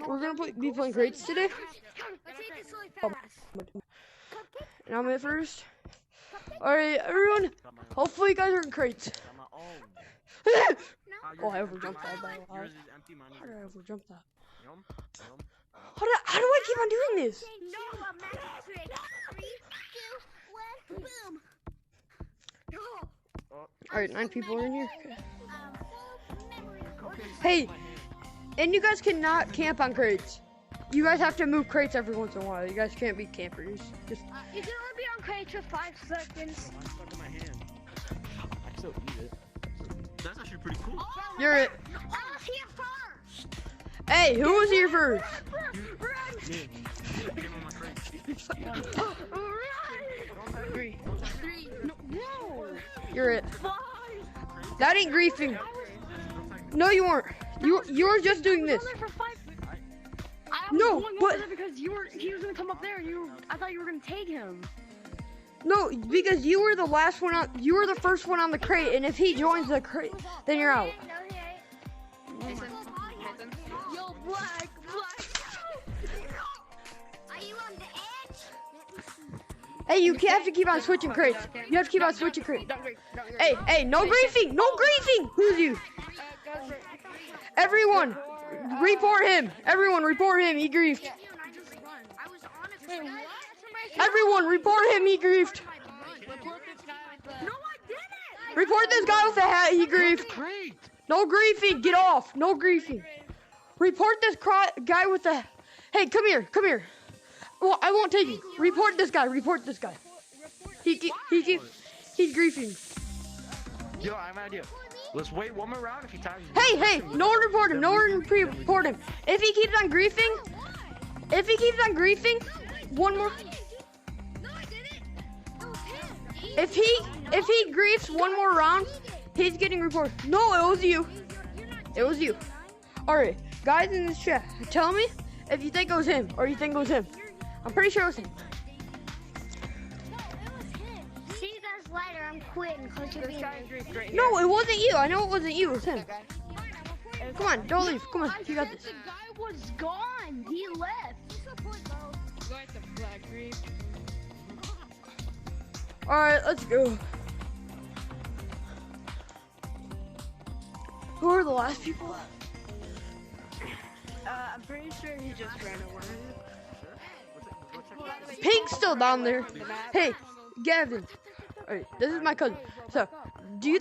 We're gonna be playing crates today. And I'm at first. Alright, everyone. Hopefully you guys are in crates. Oh, I overjumped that. How did I overjump that? How do I keep on doing this? Alright, 9 people are in here. Hey, and you guys cannot camp on crates. You guys have to move crates every once in a while. You guys can't be campers. Just you can only be on crates for 5 seconds. Mine's stuck in my hand. I can still eat it. That's actually pretty cool. You're it. I was here first. Hey, who was here first? Me. Give me my crate. No. You're it. 5. That ain't griefing. No, you weren't. You were just doing this. No, but because he was gonna come up there, and I thought you were gonna take him. no, because you were the last one on. You were the first one on the crate, and if he joins the crate, then you're out. Yo, black. Are you on the edge? Hey, you have to keep on switching crates. You have to keep on switching crates. Hey, no griefing, no griefing. Who's you? Everyone, report him. Everyone, report him. He griefed. Everyone, report him. He griefed. Report this guy with the hat. He griefed. No griefing. Get off. No griefing. Report this guy with the. Hey, come here. Come here. Well, I won't take you. Report this guy. Report this guy. He's griefing. Yo, I have an idea. Let's wait one more round if he tags me. Hey, no one report him. No one report him. If he keeps on griefing, one more. If he griefs one more round, he's getting reported. No, it was you. It was you. Alright, guys in this chat, tell me if you think it was him or you think it was him. I'm pretty sure it was him. See you guys later. I'm quitting because you're being. No, it wasn't you. I know it wasn't you. It was him. Come on, don't leave. Come on, you got this. The guy was gone. He left. Alright, let's go. Who are the last people? I'm pretty sure he just ran away. Pink's still down there. Hey, Gavin. Alright, this is my cousin. So, do you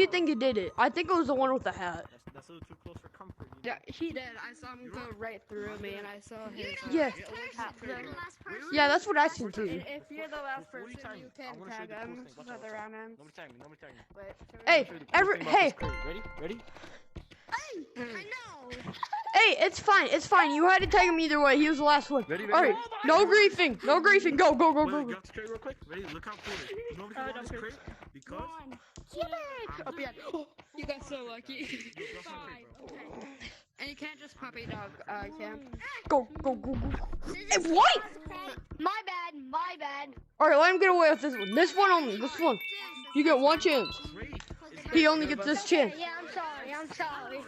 think he did it? I think it was the one with the hat. That's a little too close for comfort. Yeah, he did. I saw him go right through me, and I saw his. Yeah. Yeah, that's what I seen too. If you're the last person, you can tag him, whether I'm in. Nobody tag me. But Hey, hey, Ready? I know. hey, it's fine. You had to tag him either way. He was the last one. Ready? Alright, no griefing. Go. Wait, get off the crate real quick. Ready? Look how cool it is. Nobody can on this crate because. oh, yeah. You got so lucky. And you can't just puppy dog camp. Go. Hey, what? My bad. Alright, let him get away with this one. This one only. This one. You get one chance. He only gets this chance. Yeah, I'm sorry.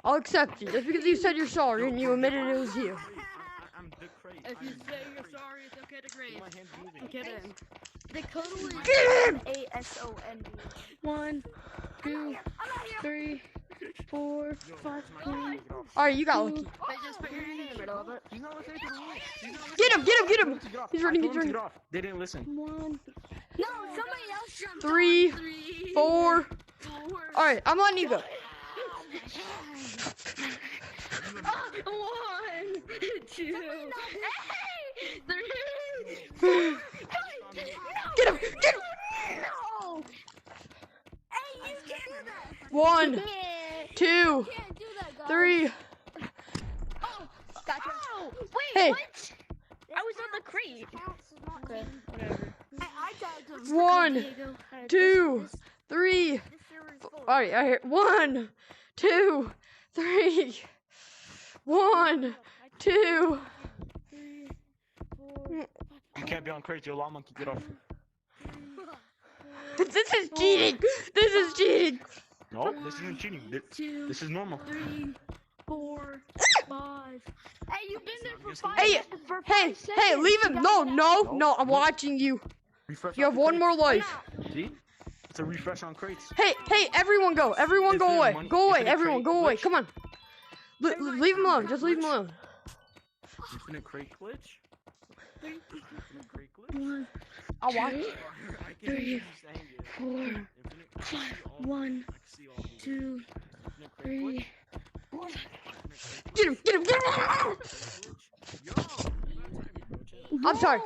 I'll accept you. Just because you said you're sorry and you admitted it was you. I'm the crate. If you say you're sorry, it's okay to grieve. My hand's moving. Get in. The code is Get him! ASOND. 1, 2, 3, 4, 5. Alright, you got lucky. But just put your hand in the middle of it. He's not listening to me. Get him! He's running. Get off. They didn't listen. 1, No, somebody else jumped. 3, 4. 4. Alright, I'm letting you go. 1, 2, 3. Get him! No. Hey, you can't do that. 1, Yeah. 2, You can't do that, guys. 3. Oh, gotcha. Oh, wait, Hey. what? I was on the crate. Okay, whatever. I tagged him. 1, 2, 3. Alright, I hear 1, 2, 3. 1, 2. You can't be on crates. You're a law monkey. Get off. This is cheating. No, this isn't cheating. This is normal. 3, 4, 5, Hey, you've been there for 5 Hey, for hey, 5 hey, seconds. leave him. No, I'm watching you. Refresh You off have the one more crates. life. See? It's a refresh on crates. Hey, everyone go. Everyone Is go there away. money- Go away. is it a Everyone crate go away. glitch? Come on. Leave him alone. Just leave him alone. Infinite crate glitch? Infinite crate glitch? I'll watch. I can hear you saying it. 4, Infinite, I can see all 1, I can see all these. 2, Infinite crate glitch? 3. Get him. Yo! I'm sorry.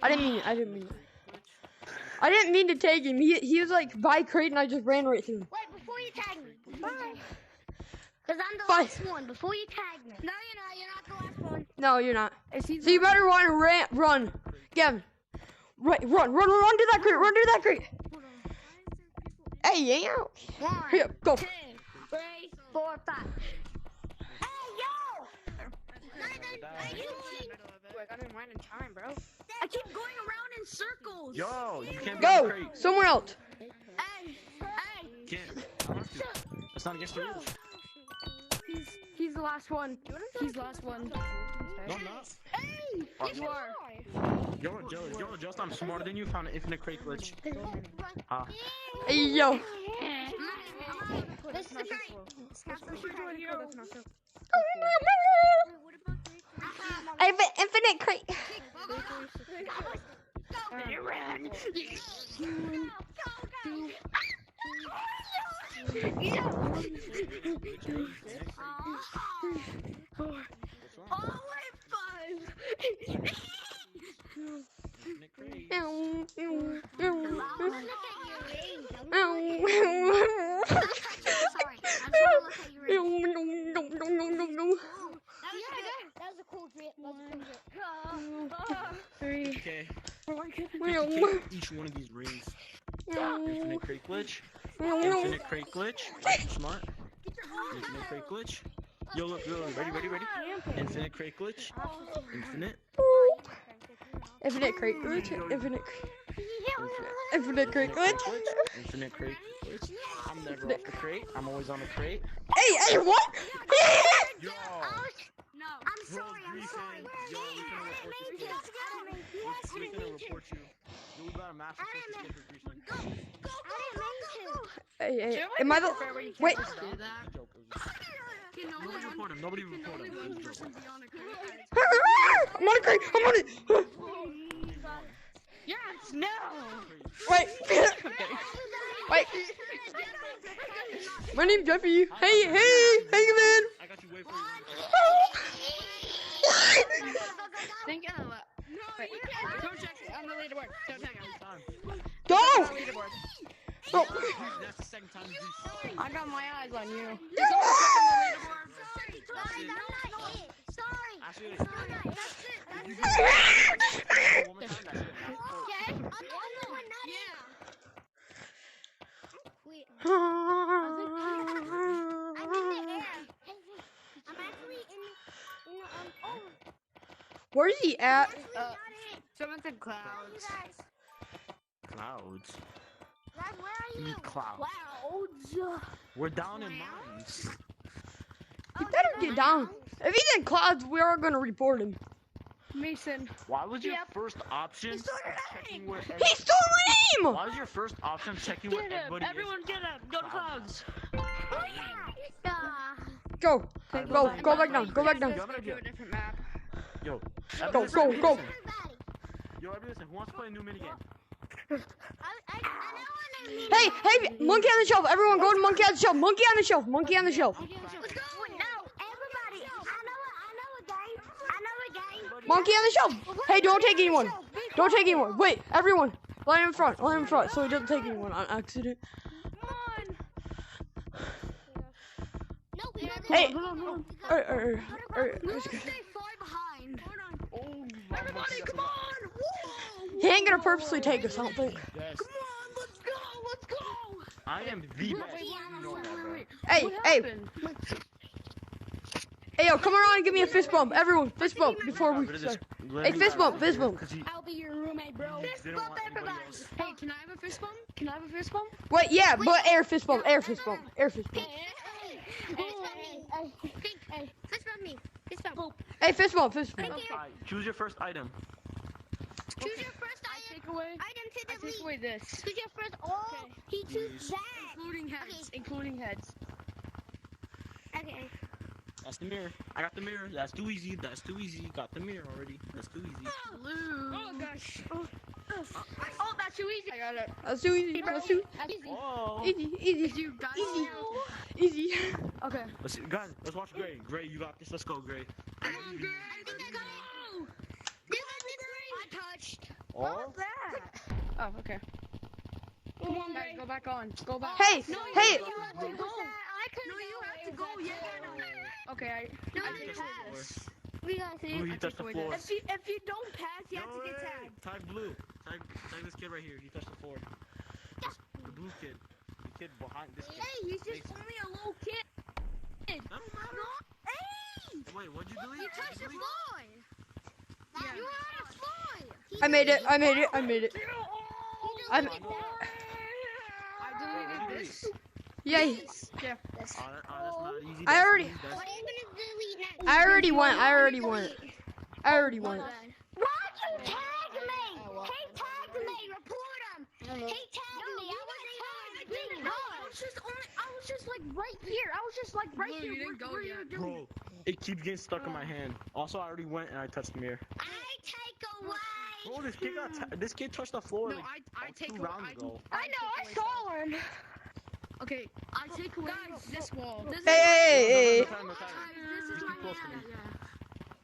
I didn't mean it. I didn't mean to tag him. He was like by crate and I just ran right through him. Wait, before you tag me. Bye. Because I'm the Bye. last one. Before you tag me. No, you're not. You're not the last one. No, you're not. Is he So you better run. Get him. Right, run to that crate. Run to that crate. Hey, yeah. 1, Here, go. 2, 3, 4, 5. Hey, yo! Are you Like, I didn't win in time, bro. I keep going around in circles. Yo, you can't be on the Go. crate. Somewhere else. Hey, Can't. That's not against the rules. He's the last one. He's the last one. No, I'm not. Hey! You are. Yo, just I'm smarter than you. Found an infinite crate glitch. Hey, yo. This is the crate. I have an infinite crate. Infinite crate. That was a cool drip. Okay. Oh my goodness. 50K for each one of these rings. Infinite crate glitch. Infinite crate glitch. Smart. Infinite crate glitch. Yo, look. Ready. Infinite crate glitch. Infinite. Infinite crate glitch. Infinite crate glitch. Infinite crate glitch. I'm never off the crate. I'm always on the crate. Hey, what? Yo. No. I'm sorry. Yo, we're gonna report you. Yo, we got a master certificate for Grecian. Hey, am I the? Wait. Nobody report him. I'm on a crate. I'm on it. Yes. No. Wait. Wait. My name's Jeffy. Hey, man. I got you way for you. Think of it. Wait, don't check it on the leaderboard. Don't check it. Go. Leaderboard. Go. That's the second time you I got my eyes on you. Actually, Where's he at? Someone said clouds. Clouds. Where are you? Clouds. Clouds. We're down in mines. He better get down. If he's in clouds, we are gonna report him. Mason. Why was your first option checking where He stole my name. Why was your first option checking where Get him. everybody Everyone get him. Go to clouds. Go. Go back down. Go back down. Yo, I'm gonna Do a get- different map. Yo, Go. everybody listen. Who wants to play a new minigame? Hey, monkey on the shelf. Everyone go to monkey on the shelf. Monkey on the shelf. Monkey on the shelf. Let's go. No, everybody. I know a game. Monkey on the shelf. Hey, don't take anyone. Don't take anyone. Wait, everyone. Line him in front. Line him in front so he doesn't take anyone on accident. Hey. Stay far behind. Oh, Everybody, come on. Whoa. He ain't gonna purposely take us, I don't think. Yes. Come on. Let's go. Let's go. I am the best. You know that, bro. Hey, What hey. happened? Hey, yo, come around and give me a fist bump. Everyone, fist bump before we start. Hey, fist bump, fist bump. I'll be your roommate, bro. Hey, can I have a fist bump? Can I have a fist bump? Wait, yeah, but air fist bump, air fist bump, air fist bump. Hey, fist Hey, fist bump, fist bump. Alright, choose your first item. Choose your first I item. take away. Item to I take delete. away this. Choose your first. Oh, Okay. he chooses that. Including heads. Including heads. Okay. That's the mirror. I got the mirror. That's too easy. That's too easy. Got the mirror already. That's too easy. Blue. Oh gosh. Oh, that's too easy. I got it. That's too easy. That's too That's easy. Oh. easy. Easy. You got Easy. it. Easy. Okay. Let's see, guys. Let's watch Gray. Gray, you got this. Let's go, Gray. I think I got it. This is the green. I touched. Oh. Oh, okay. Come on, guys. Go back on. Go back. Hey, hey. You have to go. I couldn't No, you have to go. go. Okay. No, I you did pass. this. We got to Ooh, see. he touched the away floor. this. If you don't pass, you have to get Yo, tagged. Tag blue. Tag this kid right here. He touched the floor. The blue kid. The kid behind this kid. Hey, he's just only a little kid. That don't matter. Hey, Wait, what'd you delete? you touched the floor. Yeah. You were on the floor. I made it. I made it. I made it. I'm- I deleted this. Yay. Yeah. That's not easy. I That's already- easy. That's- What are you gonna delete next? I already won. I already won. I already won. Why'd you tag me? He tagged me. Report him. He tagged me. I was just like right here. I was just like right Blue, here. you didn't go where yet. you doing? Bro, it keeps getting stuck in my hand. Also, I already went and I touched the mirror. I take away. Bro, this kid touched the floor No, like I take 2 away. rounds ago. I know. I saw him. Okay, I take away this wall. This Hey, hey, No time, no time. This is Too my close to me.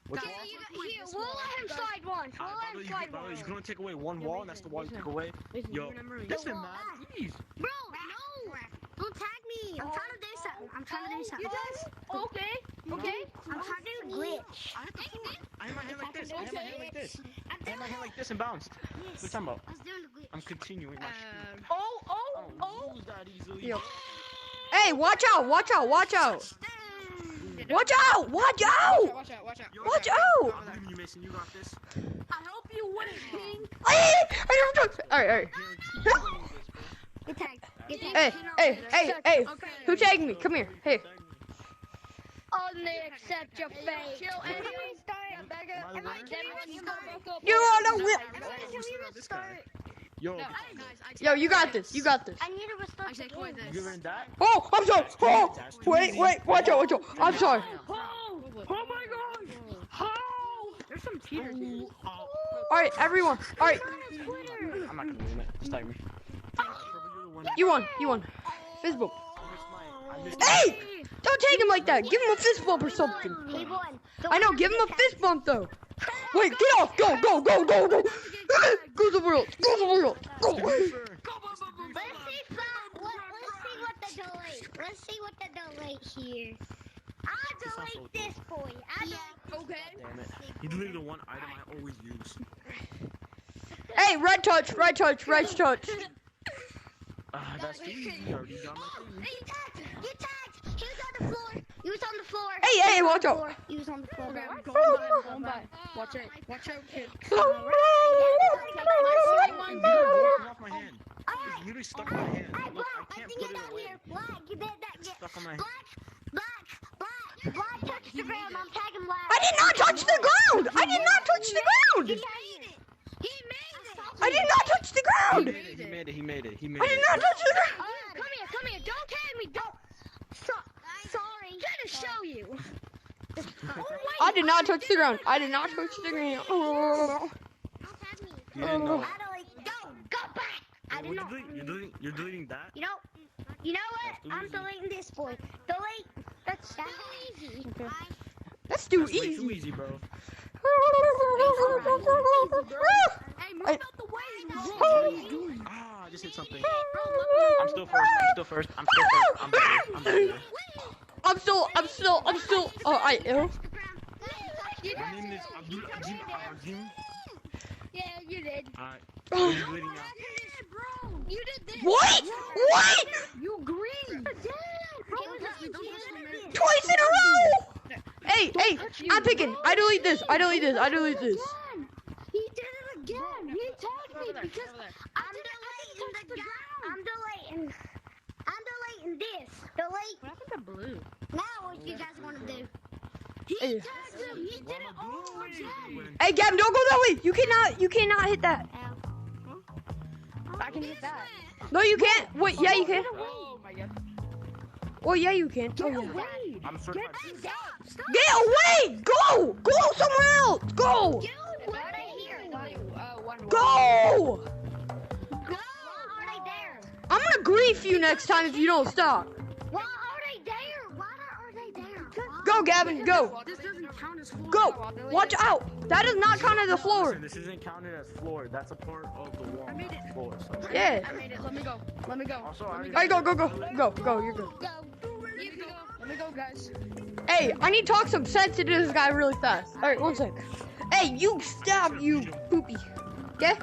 Which Guys, wall? Here, we'll let him slide once. We'll let him slide By the way, once. you can only take away one wall, and that's the wall you took away. Yo, listen, man, please. Bro, no. Don't tag me. I'm trying to do something. I'm trying to do something. Okay. Okay. I'm trying to do a glitch. I had my hand like this. I had my hand like this. I had my hand like this and bounced. What are you talking about? I was doing the glitch. I'm continuing my streak. I don't lose that easily. Yo. Hey, watch out. Watch out. Watch out. Watch out. Watch out. Watch out. Watch out. Yo, Watch I out. believe in you, Mason. You got this. I hope you win, King. I never took. All right, all right. Get tagged. Get tagged. Hey, hey, hey, hey. Okay. Who tagged me? Come here. Hey. Only accept your fate. Chill, everyone start. Back up. Am I the winner? You are the win. This guy. Yo, No, guys, I take Yo, you got this. You got this. I need to restart I the take away game. this. you ever in that? Oh, I'm sorry. Oh, wait, wait. Watch out. Watch out. I'm sorry. Oh my god! Oh! There's some cheaters here. All right, everyone. All right, I'm not gonna win it. Just tag me. you won. You won. Fist bump. I missed Hey! Don't take him like that. Give him a fist bump or something. He won. I know. Give him a fist bump though. Wait, get off. Go, go, go, go, go. Go to the world. Go to the world. Go. Let's see what the delete. Let's see what the delete here. I'll delete this boy. Okay. Damn it. You deleted the one item I always use. Hey, red touch. Red touch. Red touch. That's too easy. I already got my thing. He tagged. He tagged. He was on the floor. He was on the floor. Hey, hey, watch out. He was on the floor. Okay, I'm going by. I'm going by. Watch out. Watch out, kid. You're off my hand. It's literally stuck in my hand. Hey, Look, Black, I I can't think put I it got away. here. Black, you bet that get. Stuck on my hand. Black, touch the ground. I'm tagging Black. I did not touch the ground. I did not touch the ground. He made it. I did not touch the He ground. made it. He made it. He made it. He made I did it. not touch the ground. Come here. Don't tag me. Don't. Sorry. I'm trying to show you. I did not touch the ground. I did not touch the ground. Oh. You didn't know. Go back. I did not. You're deleting that? You know what? I'm deleting this boy. Delete. That's easy. That's too That's way too easy. easy, bro. Hey, I- out the way. Ah, I just hit something. I'm still first. I'm better. I'm still. Oh, I am. My name is Abdul Azim. Yeah, you did. Alright. I'm deleting now. You did this. What? What? You green. Twice in a row. Hey, hey, I'm picking. I delete this. He did it again. He tagged me because I'm deleting this. Delete. What happened to blue? Now what you guys want to do? Hey. Tagged You did it all again. Hey, Gavin, don't go that way. You cannot hit that. I can hit that. No, you can't. Wait, yeah, you can. Oh my god. Oh, yeah, you can. Oh, yeah. Wait. I'm certified. Stop. Get away! Go! Go somewhere else! Go! Dude, what are they here? Go! Go. Why are they there? I'm gonna grief you next time if you don't stop. Why are they there? Why are they there? Go, Gavin, go. This doesn't count as floor. Go! Watch out! That does not count as a floor. Listen, this isn't counted as floor. That's a part of the wall, not floor. So. Yeah. I made it. Let me go. Let me go. Also, I already Alright, go, go, go. Go, go, you're good. Go. Let me go. Let me go, guys. Hey, I need to talk some sense into this guy really fast. Alright, one sec. Hey, you stop, you poopy. Okay?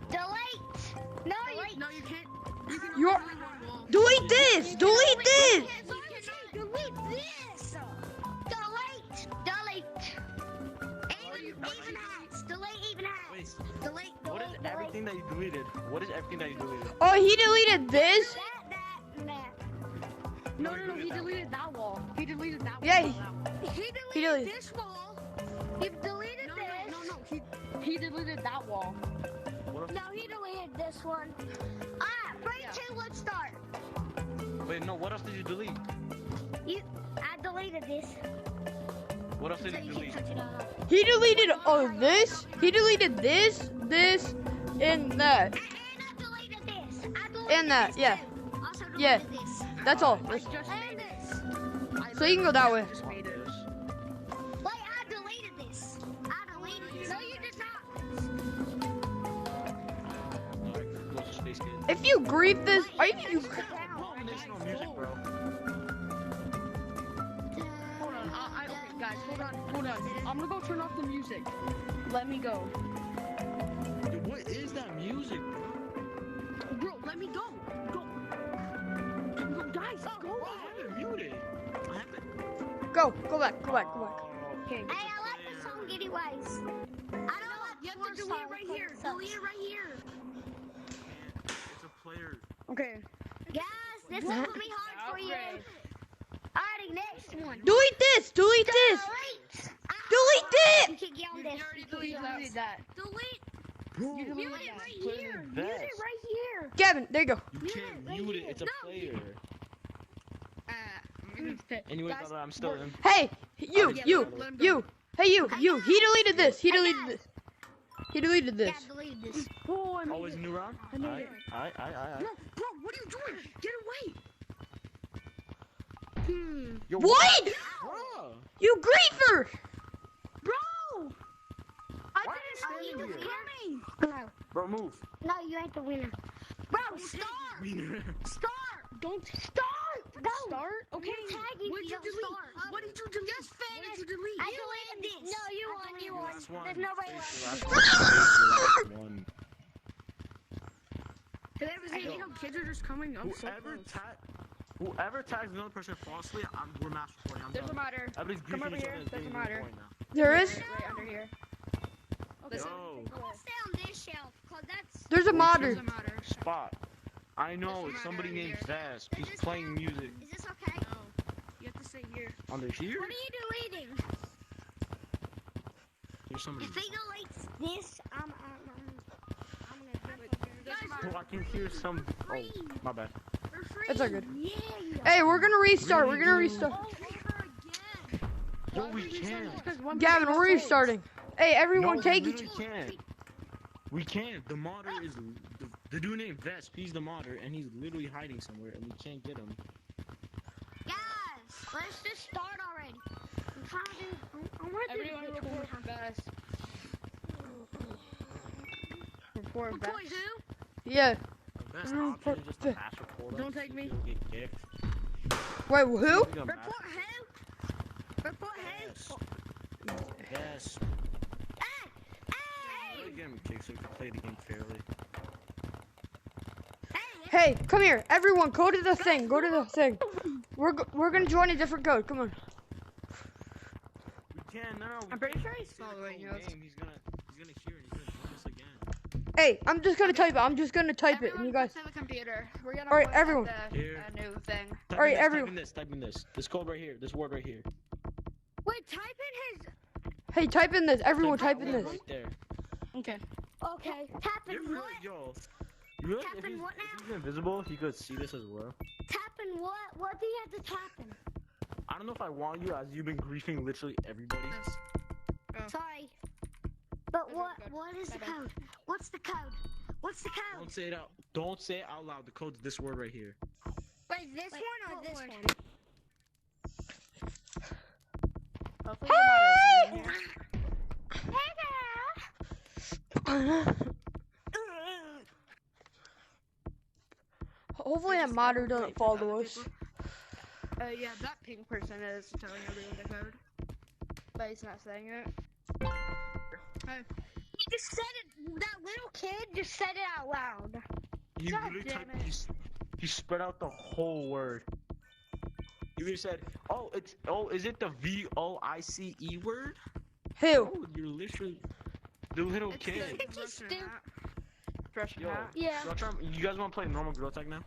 Delete. No, No, you can't. You can You're... only one wall. Delete this! Delete this! delete this. Delete. Even hats. Delete even hats. Delete. What is everything that you deleted? What is everything that you deleted? Oh, he deleted this? That. No, he deleted that wall. He deleted that wall. Yeah, He He deleted deleted- this wall. He deleted this. No. He deleted that wall. No, he deleted this one. Alright, 3, 2, let's start. Wait, no. What else did you delete? I deleted this. What else did So you you delete? can touch it all. He deleted this. He deleted this, and that. And I deleted this. I deleted And that, this yeah. too. Also deleted Yeah. this. That's all. I just And made it. this. So you can go that way. Just made it. Wait, I deleted this. I deleted this. No, you did not. If you grief this, are you? Combinational music, bro. Hold on. Okay, guys, hold on. I'm gonna go turn off the music. Let me go. Dude, what is that music, bro? Bro, let me go. Go. Guys, go. I have it muted. I have it. Go back. Okay. Hey, I like the song anyways. I don't like You have to delete it right here. Delete it right here. It's a player. Okay. Guys, this one will be hard for you. Alrighty, next one. Delete this. Delete this. Delete. Delete You it. can get on You this. already You deleted that. Delete. Bro, You Mute deleted it that. right Play here. the Mute it best. right here. Gavin, there you go. You can't mute it. It's a player. Anyways, Guys, brother, I'm still in. Hey, you. Hey, He deleted this. He deleted this. He deleted this. Yeah, deleted this. Oh, I made Always it. new round? I made it. Alright. No, bro, what are you doing? Get away. Yo, What? Bro, You griefer. Bro! I Why didn't are you see you standing coming. No, bro, move. no, you ain't the winner. Bro, start. Start. Don't start. Go. Start? Okay. We're tagging What did you don't delete? start. What did you delete? Just finish. What did you delete? I deleted this. No, you won. You won. Last one. There's nobody Face left. the last one. I hate how kids are just coming up so close. Whoever tags another person falsely, we're mass recording. I'm Doesn't done. matter. Everybody's Come griefing over each here. other. Doesn't matter. There is. Right under here. Listen. Yo, I'll stay on this shelf, cause that's. There's a modder. Doesn't matter. spot. I know it's somebody named Vaz. He's playing music. Is this okay? No. You have to say here. Under here? What are you deleting? There's somebody. If he deletes this, I'm gonna do it. Oh, I can hear some. Oh, my bad. For free. It's all good. Yeah. Hey, we're gonna restart. We're gonna restart. Oh, ever again. Yo, we can't. Gavin, we're restarting. Hey, everyone, No, take we each. literally can't. We can't. The modder is the dude named Vesp. He's the modder, and he's literally hiding somewhere, and we can't get him. Guys, let's just start already. I'm trying to do. I want to do Everyone this report one. best. Report best. Report who? Yeah. The best Mm, option is just to mass report. Don't take me. Get kicked. Wait, who? Report who? Report who? Yes. Hey! We're Hey! getting kicked so we can play the game fairly. Hey, come here. Everyone, go to the thing. Go to the thing. We're gonna join a different code. Come on. We can. No. I'm pretty sure he's Say the following whole us. name, He's gonna hear and he's gonna join us again. Hey, I'm just gonna type it. I'm just gonna type it, and you Everyone guys. go to the computer. We're gonna Alright, put everyone. The, Here. a new thing. Type Alright, in this, everyone. Type in this. This code right here. This word right here. Wait, type in his. Hey, type in this. Everyone, type in this. Right there. Okay. Okay. Tap in You're really, what? yo. You realize if Tapping he's, what if he's invisible, he could see this as well. Tap in what? What do you have to tap in? I don't know if I want you as you've been griefing literally everybody. Sorry. But That's what? good. What is the Bye-bye. code? What's the code? What's the code? Don't say it out. Don't say it out loud. The code's this word right here. Wait, this one or what this word? one? Hopefully your mother Hopefully that modder doesn't follow us. Yeah, that pink person is telling everyone the code. But he's not saying it. Hey. He just said it. That little kid just said it out loud. He God literally damn typed, it. he spread out the whole word. He even said, is it the VOICE word? Who? Oh, you're literally the little It's kid. the It's just Russian hat. Russian Yo, hat. Yeah. you guys want to play normal girl tag now?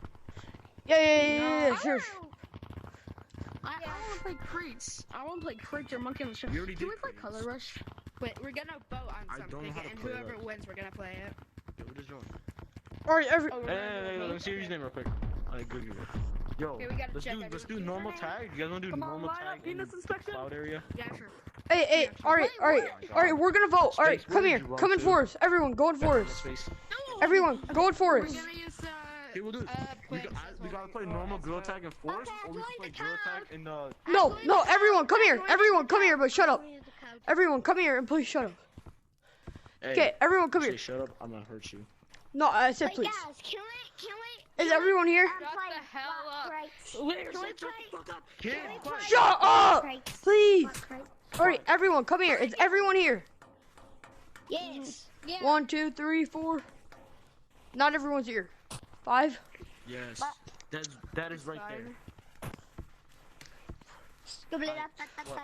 Yeah, sure. I want to play Creeps. I want to play Creeps or Monkey on the Shelf. We already Can did we play Creeps. Color Rush? Wait, we're gonna vote on I don't know something, how to and play whoever that. wins, we're gonna play it. Yo, just join. Alright, Oh, we're Hey, gonna let me vote? see your username real quick. Alright, good. Yo, Okay, we gotta let's check do everything. normal tag. You guys want to do Come on, normal line up, tag in penis the inspection. cloud area? Yeah, sure. hey, alright, we're gonna vote. Alright, Space, where come did here. you run Come in to? forest. Everyone, go in forest. Space. Everyone, go in We're forest. gonna use Okay, we'll do it. We gotta play normal girl tag in forest, Okay, or we can play girl tag in the. No, everyone, come here. Everyone, come here, but shut up. Everyone, come here and please shut up. Hey, Okay, everyone, come say here. shut up. I'm gonna hurt you. No, I said Wait, please. guys, can we? Is everyone here? Shut the hell up. Can we play? Kid, quiet. Shut up! Crates? Please. What crates? Alright, everyone, come here. Is everyone here? Yes. Yeah. 1, 2, 3, 4. Not everyone's here. 5. Yes, that is right there.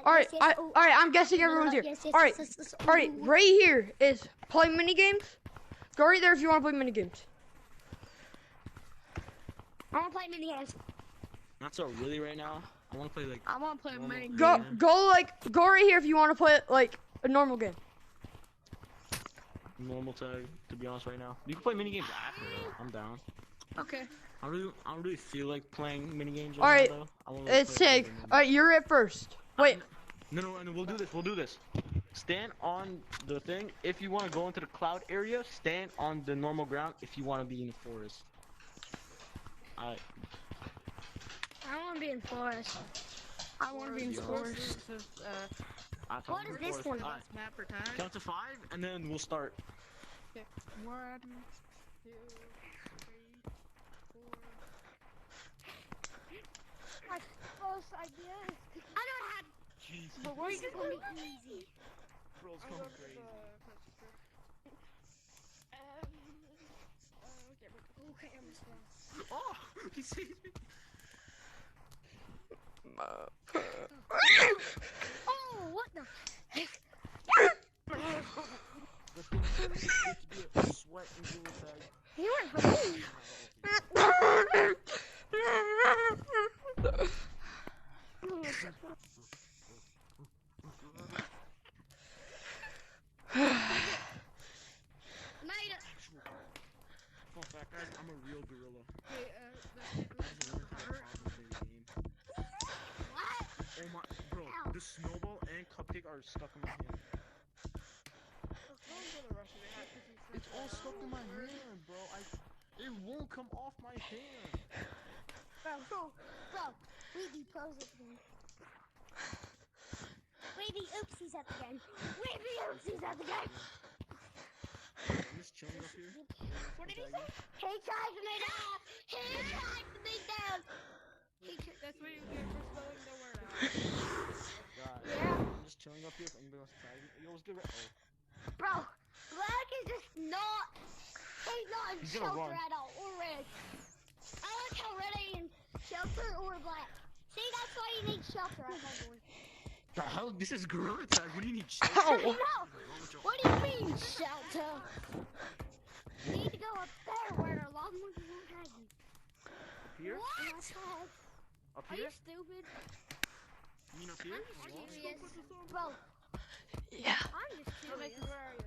Alright, I'm guessing everyone's here. Alright, alright, right here is play mini games. Go right there if you want to play mini games. I want to play mini games. Not so really right now. I want to play like. I want to play Normal. mini Go games. go right here if you want to play like a normal game. Normal tag, to be honest, right now. You can play mini games after though. I'm down. Okay. I don't really feel like playing mini games All right, now, though. I wanna, like, It's play sick. other mini- Alright, you're at first. Wait, No, we'll do this. Stand on the thing. If you want to go into the cloud area, stand on the normal ground if you want to be in the forest. Alright. I want to be in forest. I want to be in forest. This is, What is this one? Alright, map for time. count to 5 and then we'll start. 1, 2, 3, 4. My first idea is I don't have. Jeez, But we're just gonna be easy. bro's I'll going go to crazy. Okay, I'm just wrong. Oh, he sees me. Oh, what the heck? Let's be a sweat and dual tag. You went for me. Made it. Fun fact, guys, I'm a real gorilla. Hey, What? Oh my, bro, the snowball and cupcake are stuck in my hand. It's all stuck in my hand, bro. It won't come off my hand. Bro, we be pros at the game. We be oopsies at the game. We be oopsies at the game. I'm just chilling up here. What did he say? He tried to me down. He tried to me down. that's what you get for spelling the word out. God, Yeah. I'm just chilling up here. If anybody wants to tag me, yo, what's good? Oh, Bro, Black is just not. He's not in He's gonna shelter run. at all, or Red. I like how Red ain't in shelter or Black. See, that's why you need shelter at my door. the hell? This is gorilla tag. What do you need? Ow. No. What do you mean, shelter? You need to go up there where a lot more people won't have you. Up here? What? Up Are here? you stupid? You mean up here? Serious. Bro, Yeah. I'm just serious. Where are you?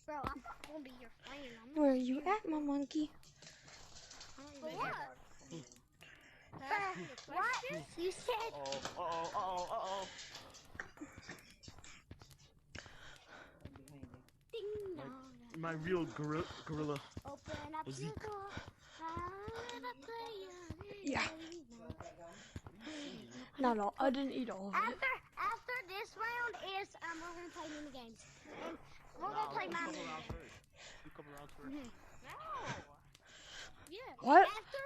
Bro, I'm not gonna be your friend. I'm Where are you at, my monkey? For what? What? You said Uh-oh. ding dong. My real gorilla. Open up the Zeke. door. I'm a player. Yeah. No, I didn't eat all of it. After this round is we're gonna play mini games. And we're gonna play my mini games. You come around first. Yeah. What? After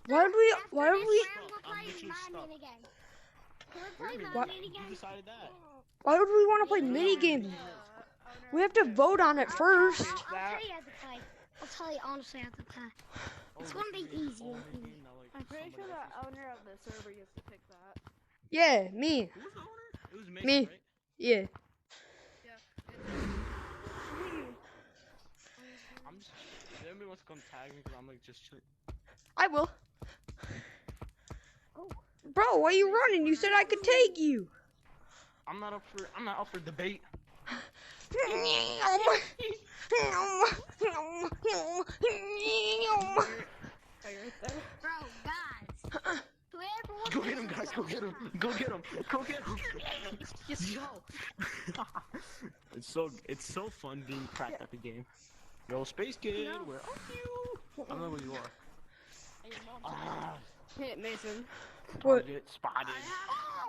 Why do we- after why do this we- round, we're I'm playing literally my stuck. mini game. Can we Wait a play minute, my What? mini You game? decided that. Why would we want to play mini games? We have to vote on it first. I'll tell you how to play. I'll tell you honestly how to play. It's gonna be easy. I'm pretty sure the owner of the server used to pick that. Yeah, me. Who was the owner? It was Mason, Me. right? Yeah. I'm just. If anybody wants to come tag me, because I'm like just chill. I will. Bro, why are you running? You said I could take you. I'm not up for debate. Bro, guys. Whoever Go get him, guys. Go get him. Go get him. Go get him. Yo. It's so fun being cracked at the game. Yo, Space Kid, where are you? I don't know where you are. Ah, Hit Mason. What? target spotted.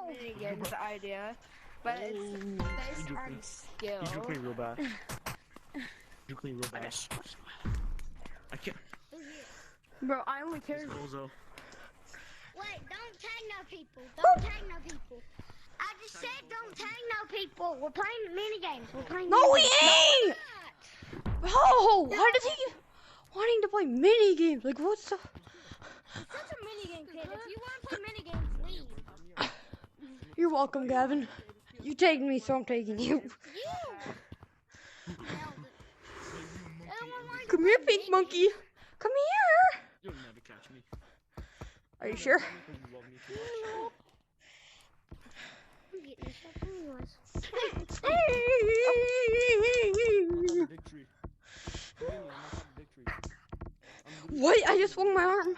Mini games idea. But it's based on skill. He juke me real bad. Juke me real bad. I can't. Bro, I only care. It's Bozo. Wait, don't tag no people. Don't tag no people. I just said don't tag no people. We're playing mini games. We're playing No, mini we games. ain't! Oh, why does he wanting to play mini games? Like, what's the... It's such a mini game, kid. If you want to play mini games, leave. You're welcome, Gavin. You taking me, so I'm taking you. You. Come here, pink monkey. Come here. You'll never catch me. Are you sure? Because you love me too much. I'm getting this up anyways. Victory. I'm not victory. What? I just swung my arm.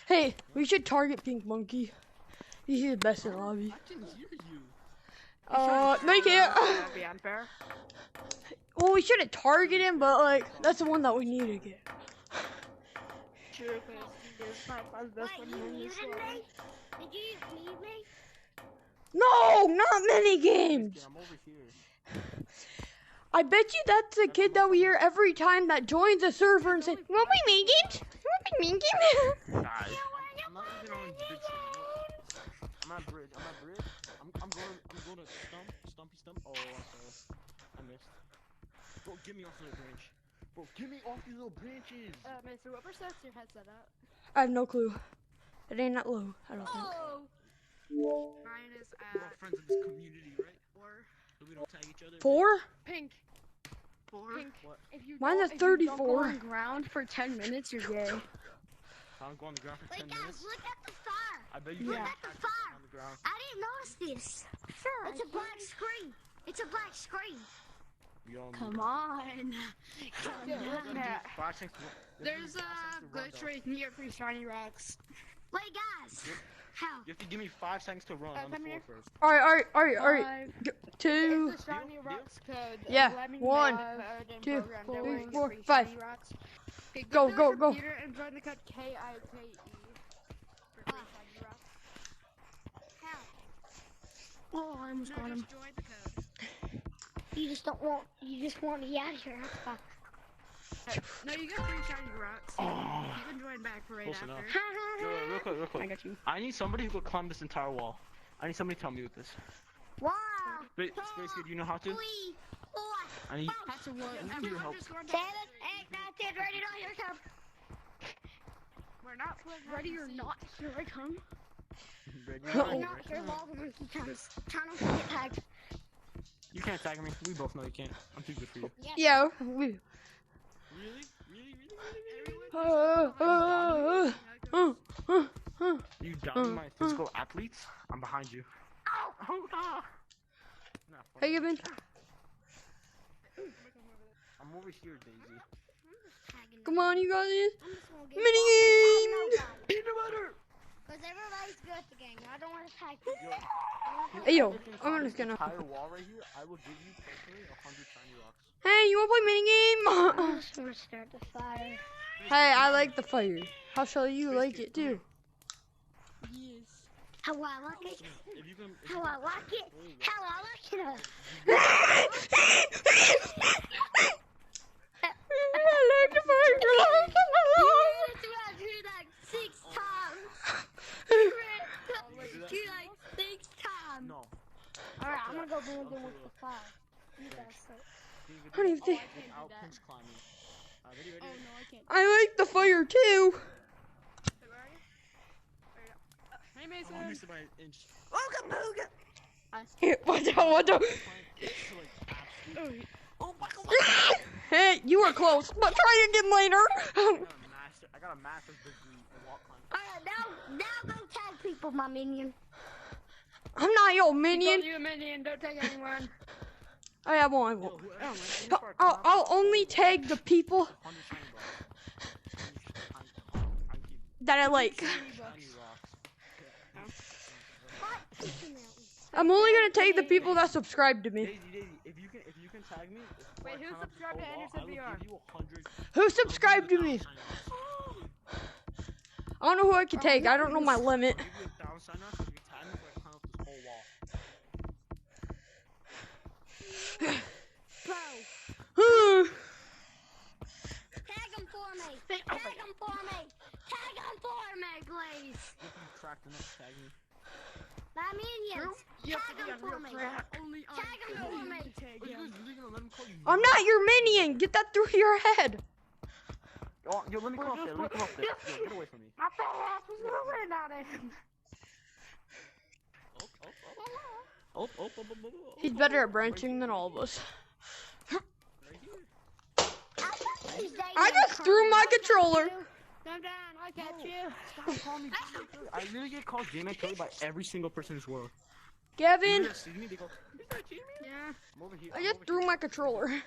Hey, we should target Pink Monkey. He's the best in the lobby. I can hear you. No, you can't. That'd be unfair. Well, we shouldn't target him, but like, that's the one that we need to get. True, it's my best Wait, one you in muted this me? one. Did you mute me? No, not mini games. I'm over here. I bet you that's the kid that we hear every time that joins a server and says, "You want to play mini games? You want to play mini games?" Guys, I'm not even on bridge. I'm at bridge. I'm going to Stumpy. Oh, I missed. Bro, get me off the branch. Bro, get me off these little branches. Mr. What percent's your headset at? I have no clue. It ain't that low, I don't think. Mine is We're all at friends in this community, right? 4. So we don't tag each other. 4? Pink. 4? Pink. What? If you Mine's don't- at if you don't 34. go on ground for 10 minutes, you're gay. I'm going on the ground for 10 Wait, guys, minutes. look at the fire. I bet you Look can't at the catch me fire. on the ground. I didn't notice this. It's a black screen. It's a black screen. We all Come need- on. Yeah, Flash tanks- There's Flash a tanks to run, glitch though. right near free shiny rocks. Wait, guys. How? You have to give me 5 seconds to run on the come floor here. first. Alright. 5. 2. It's the shiny rocks code. Yeah, Let me 1, know code and 2, program 3, downloading 4, free 5. shiny rocks. Okay, Go, to the go, go. computer and join the code KIKE for free shiny rocks. How? Oh, I almost got him. Just join the code. You just don't want. You just want to get out of here. That's fine. No, you got free shiny rocks. You can join back right Close after. enough. Yo, real quick. I got you. I need somebody who could climb this entire wall. I need somebody to tell me with this. Wow. Wait, Space Kid, you know how to? Three, four, I need. That's a one. I need your Everyone help. just going 7, back. 8, 9, 10. Ready? No, here it comes. We're not ready or not. Here I come. Ready? We're not here. Lava monkey comes. Trying to get tagged. You can't tag me. We both know you can't. I'm too good for you. Yeah. Really? Really? Uh, uh, uh, You doubting my physical athletes? I'm behind you. Oh, no. Nah, fuck Hey, it. Gibbon. I'm over here, Daisy. Come on, you guys. Mini Mini games. Peanut butter! Because everybody's good at the game. I don't want to tag people. Hey, yo. If you can I'm climb just this gonna. entire wall right here, I will give you personally 100 shiny rocks. Hey, you wanna play mini game? I'm just going to start the fire. Hey, I like the fire. How shall you like it too? Yes. How I like it. If you can, How I like it. How I like it. I like the fire. You have to like 6 times. You like 6 times. no. Alright, I'm gonna go boom boom with the fire. You guys suck. I don't even think. Without pinch climbing. Ready, ready, Oh ready? no, I can't. I like the fire too. Hey Oh, Mason. missed by an inch. Watch out, watch out. It's like absolute. Oh my god! Hey, you were close, but try again later. I got a master's degree in wall climbing. Alright, now go tag people, my minion. I'm not your Don't minion. you a minion? Don't take anyone. I won't. Yo, whoever wins our I'll contest, only tag the people 100 shiny rocks. I'm keeping that I like. shiny rocks. What? I'm only gonna tag the people that subscribe to me. Daisy, if you can tag me. Wait, who subscribed to Anderson VR? I will give you 100. Who subscribed to me? shiny rocks. I don't know who I can tag. I don't know my limit. I'll give you 1,000 shiny rocks if you tag me so I climb up this whole wall. Bro, tag them for me. Tag them for me. Tag them for me, please. If you track enough to tag me. My minions. You Tag them for me. Only Tag them for me. Are you guys really gonna let him call you? I'm not your minion. Get that through your head. Oh, yo, let me come up there. Let me come up there. Yo, get away from me. My fat ass was moving on it. Oh. He's better at branching than all of us. Right here. I just threw my controller. Calm down. I got you. Stop calling me J-Man Kelly. I literally get called J-Man Kelly by every single person in this world. Gavin, They see me, they go, is that J-Man? Yeah. I'm over here. I just threw my controller. I'm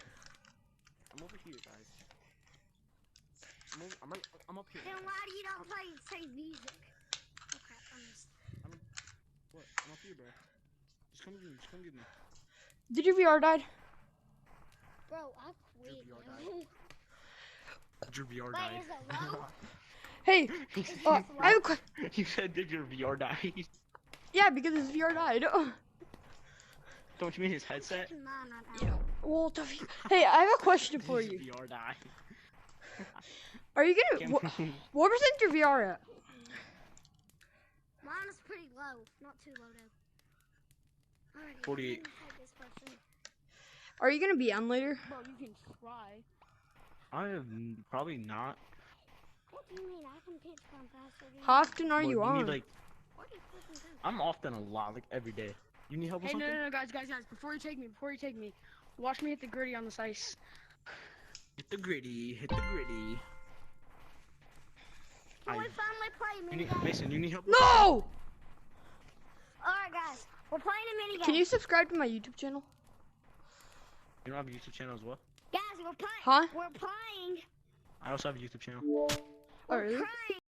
over here, guys. I'm up here. Then why do you not play say music? Okay, What? I'm up here, bro. Just come get me. Just come get me. Did your VR died? Bro, I quit. Your VR yo. Did your VR Wait, die? is it low? Hey, I have a question. You said, did your VR die? Yeah, because his VR died. Don't you mean his headset? No, no, no. Well, hey, I have a question for Did you. his VR die? Are you gonna? What percent your VR at? Mine is pretty low. Not too low, though. Alrighty, 48. I'm gonna take this person. Are you gonna be on later? Bro, you can try. I am probably not. What do you mean? I can pitch come faster than How often are Well, you need, on? like, What do you freaking do? I'm often a lot, like every day. You need help with Hey, no, something? no, no, guys, before you take me, watch me hit the gritty on this ice. Hit the gritty. Hit the gritty. Can we I- finally play You mini need, game? Mason, you need help? No! Alright, guys. We're playing a mini game. Can you subscribe to my YouTube channel? You don't have a YouTube channel as well? Guys, we're playing. Huh? We're playing. I also have a YouTube channel. Oh, really? Playing.